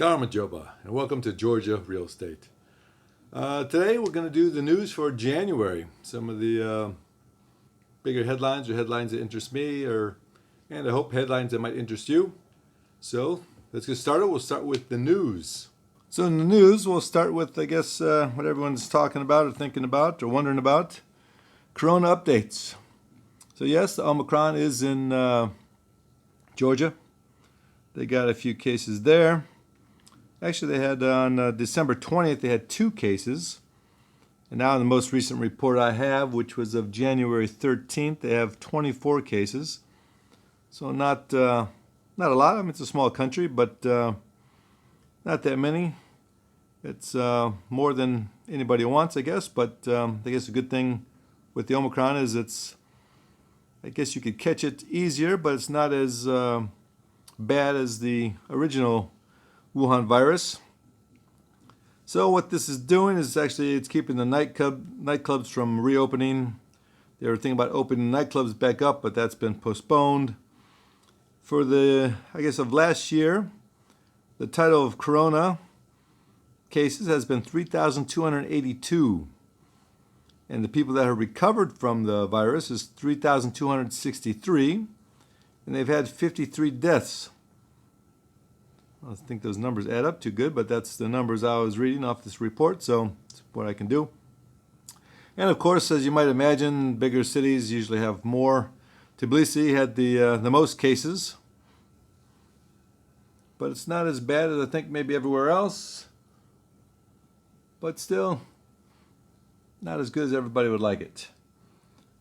Dharma Joba, and welcome to Georgia Real Estate. Today we're going to do the news for January. Some of the bigger headlines or headlines that interest me, and I hope headlines that might interest you. So let's get started. We'll start with the news. So in the news, we'll start with, what everyone's talking about or thinking about or wondering about. Corona updates. So yes, the Omicron is in Georgia. They got a few cases there. Actually, they had on December 20th, they had 2 cases. And now in the most recent report I have, which was of January 13th, they have 24 cases. So not a lot. I mean, it's a small country, but not that many. It's more than anybody wants, I guess. But I guess a good thing with the Omicron is I guess you could catch it easier, but it's not as bad as the original Wuhan virus. So what this is doing is it's keeping the nightclubs from reopening. They were thinking about opening nightclubs back up, but that's been postponed. For of last year, the total of corona cases has been 3,282. And the people that have recovered from the virus is 3,263. And they've had 53 deaths. I don't think those numbers add up too good, but that's the numbers I was reading off this report, so that's what I can do. And of course, as you might imagine, bigger cities usually have more. Tbilisi had the most cases, but it's not as bad as I think maybe everywhere else, but still not as good as everybody would like it.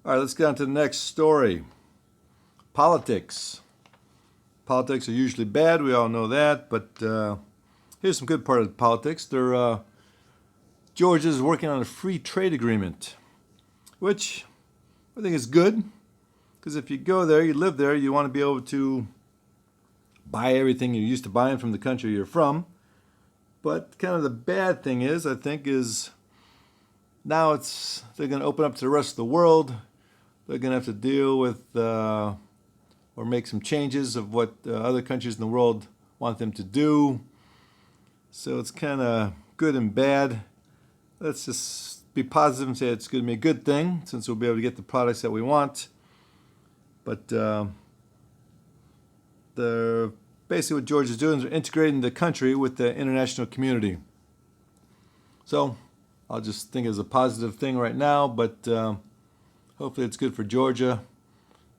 All right, let's get on to the next story. Politics. Politics are usually bad, we all know that, but here's some good part of politics. Georgia's working on a free trade agreement, which I think is good, because if you go there, you live there, you want to be able to buy everything you're used to buying from the country you're from. But kind of the bad thing is, I think, is now they're going to open up to the rest of the world. They're going to have to deal with or make some changes of what other countries in the world want them to do. So it's kind of good and bad. Let's just be positive and say it's going to be a good thing, since we'll be able to get the products that we want. But basically what Georgia's doing is they're integrating the country with the international community. So I'll just think it's a positive thing right now, but hopefully it's good for Georgia.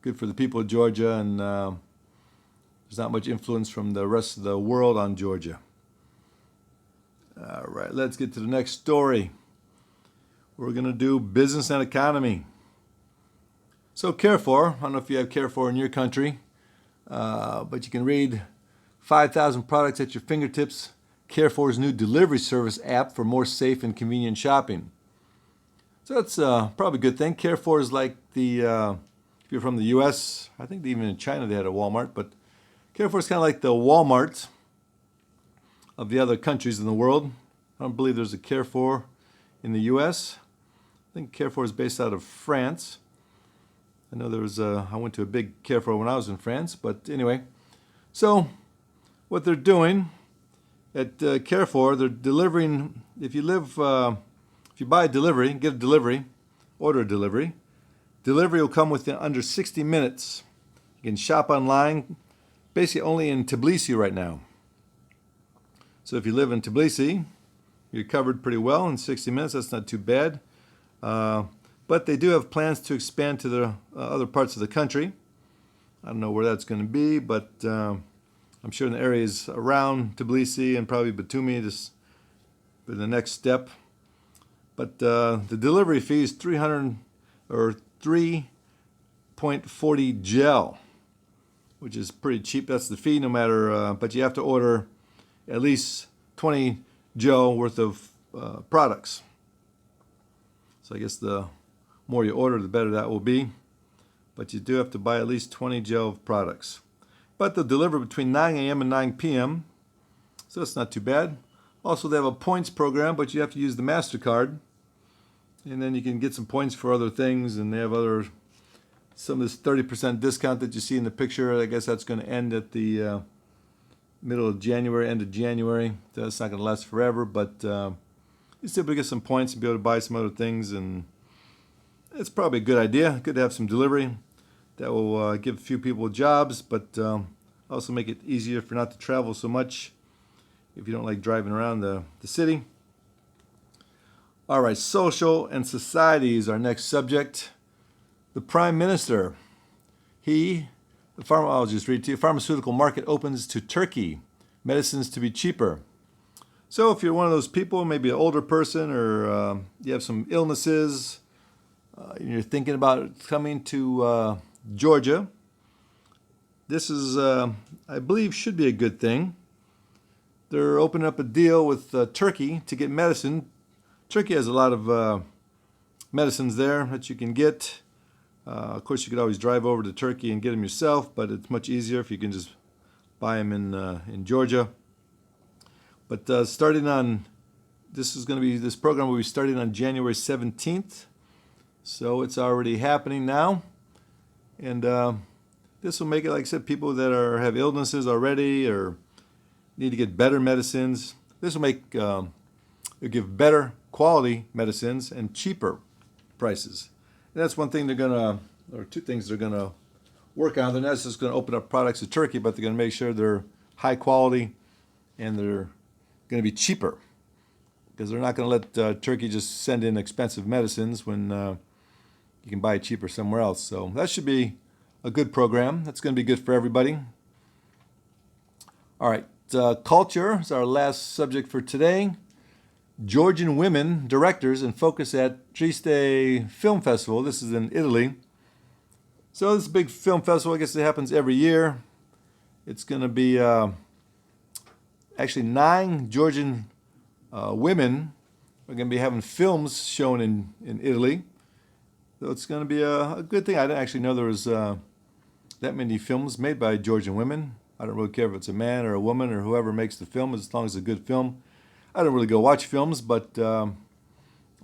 Good for the people of Georgia, and there's not much influence from the rest of the world on Georgia. All right, let's get to the next story. We're going to do business and economy. So Carrefour, I don't know if you have Carrefour in your country, but you can read 5,000 products at your fingertips. Carrefour's new delivery service app for more safe and convenient shopping. So that's probably a good thing. Carrefour is like if you're from the U.S., I think even in China they had a Walmart, but Carrefour is kind of like the Walmart of the other countries in the world. I don't believe there's a Carrefour in the U.S. I think Carrefour is based out of France. I know I went to a big Carrefour when I was in France, but anyway. So what they're doing at Carrefour, they're delivering, if you buy a delivery, get a delivery, order a delivery, delivery will come within under 60 minutes. You can shop online, basically only in Tbilisi right now. So if you live in Tbilisi, you're covered pretty well in 60 minutes. That's not too bad. But they do have plans to expand to the other parts of the country. I don't know where that's going to be, but I'm sure in the areas around Tbilisi and probably Batumi, this for the next step. But the delivery fee is 3.40 gel, which is pretty cheap. That's the fee, no matter. But you have to order at least 20 gel worth of products. So I guess the more you order, the better that will be. But you do have to buy at least 20 gel of products. But they'll deliver between 9 a.m. and 9 p.m. So that's not too bad. Also, they have a points program, but you have to use the MasterCard. And then you can get some points for other things, and they have some of this 30% discount that you see in the picture. I guess that's going to end at the middle of January, end of January. That's not going to last forever, but you still be able to get some points and be able to buy some other things, and it's probably a good idea. Good to have some delivery. That will give a few people jobs, but also make it easier for not to travel so much if you don't like driving around the city. All right, social and society is our next subject. The Prime Minister, I'll just read to you. Pharmaceutical market opens to Turkey. Medicines to be cheaper. So if you're one of those people, maybe an older person, or you have some illnesses, and you're thinking about coming to Georgia, this is, I believe, should be a good thing. They're opening up a deal with Turkey to get medicine. Turkey has a lot of medicines there that you can get. Of course, you could always drive over to Turkey and get them yourself, but it's much easier if you can just buy them in Georgia. But this program will be starting on January 17th, so it's already happening now. And this will make it, like I said, people that have illnesses already or need to get better medicines. This will it'll give better quality medicines and cheaper prices. And that's one thing or two things they're gonna work on. They're not just gonna open up products to Turkey, but they're gonna make sure they're high quality and they're gonna be cheaper, because they're not gonna let Turkey just send in expensive medicines when you can buy it cheaper somewhere else. So that should be a good program. That's gonna be good for everybody. All right, culture is our last subject for today. Georgian women directors in focus at Trieste Film Festival. This is in Italy. So this is a big film festival. I guess it happens every year. It's going to be actually 9 Georgian women are going to be having films shown in Italy. So it's going to be a good thing. I didn't actually know there was that many films made by Georgian women. I don't really care if it's a man or a woman or whoever makes the film, as long as it's a good film. I don't really go watch films, but I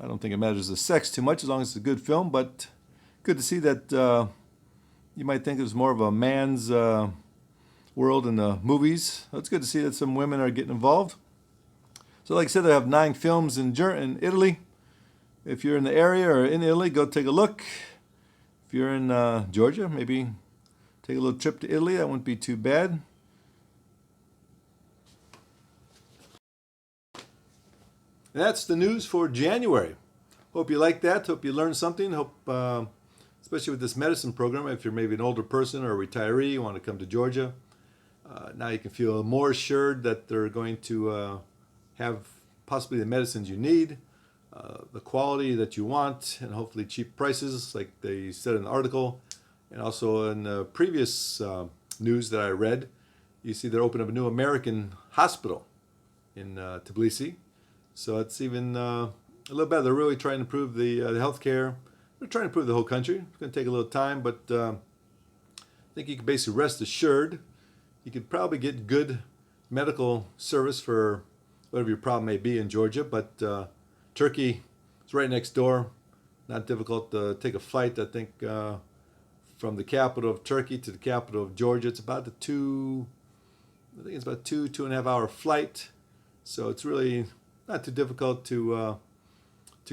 don't think it matters the sex too much as long as it's a good film. But good to see that you might think it was more of a man's world in the movies. So it's good to see that some women are getting involved. So like I said, they have 9 films in Italy. If you're in the area or in Italy, go take a look. If you're in Georgia, maybe take a little trip to Italy. That wouldn't be too bad. That's the news for January. Hope you liked that. Hope you learned something. Hope, especially with this medicine program, if you're maybe an older person or a retiree, you want to come to Georgia, now you can feel more assured that they're going to have possibly the medicines you need, the quality that you want, and hopefully cheap prices, like they said in the article. And also in the previous news that I read, you see they're opening up a new American hospital in Tbilisi. So it's even a little better. They're really trying to improve the healthcare. They're trying to improve the whole country. It's going to take a little time, but I think you can basically rest assured you could probably get good medical service for whatever your problem may be in Georgia. But Turkey is right next door. Not difficult to take a flight. I think from the capital of Turkey to the capital of Georgia, it's about a 2.5 hour flight. So it's really not too difficult to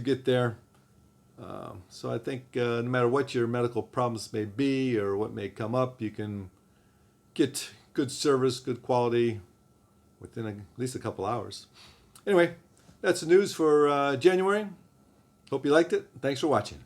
get there. So I think no matter what your medical problems may be or what may come up, you can get good service, good quality within at least a couple hours. Anyway, that's the news for January. Hope you liked it. Thanks for watching.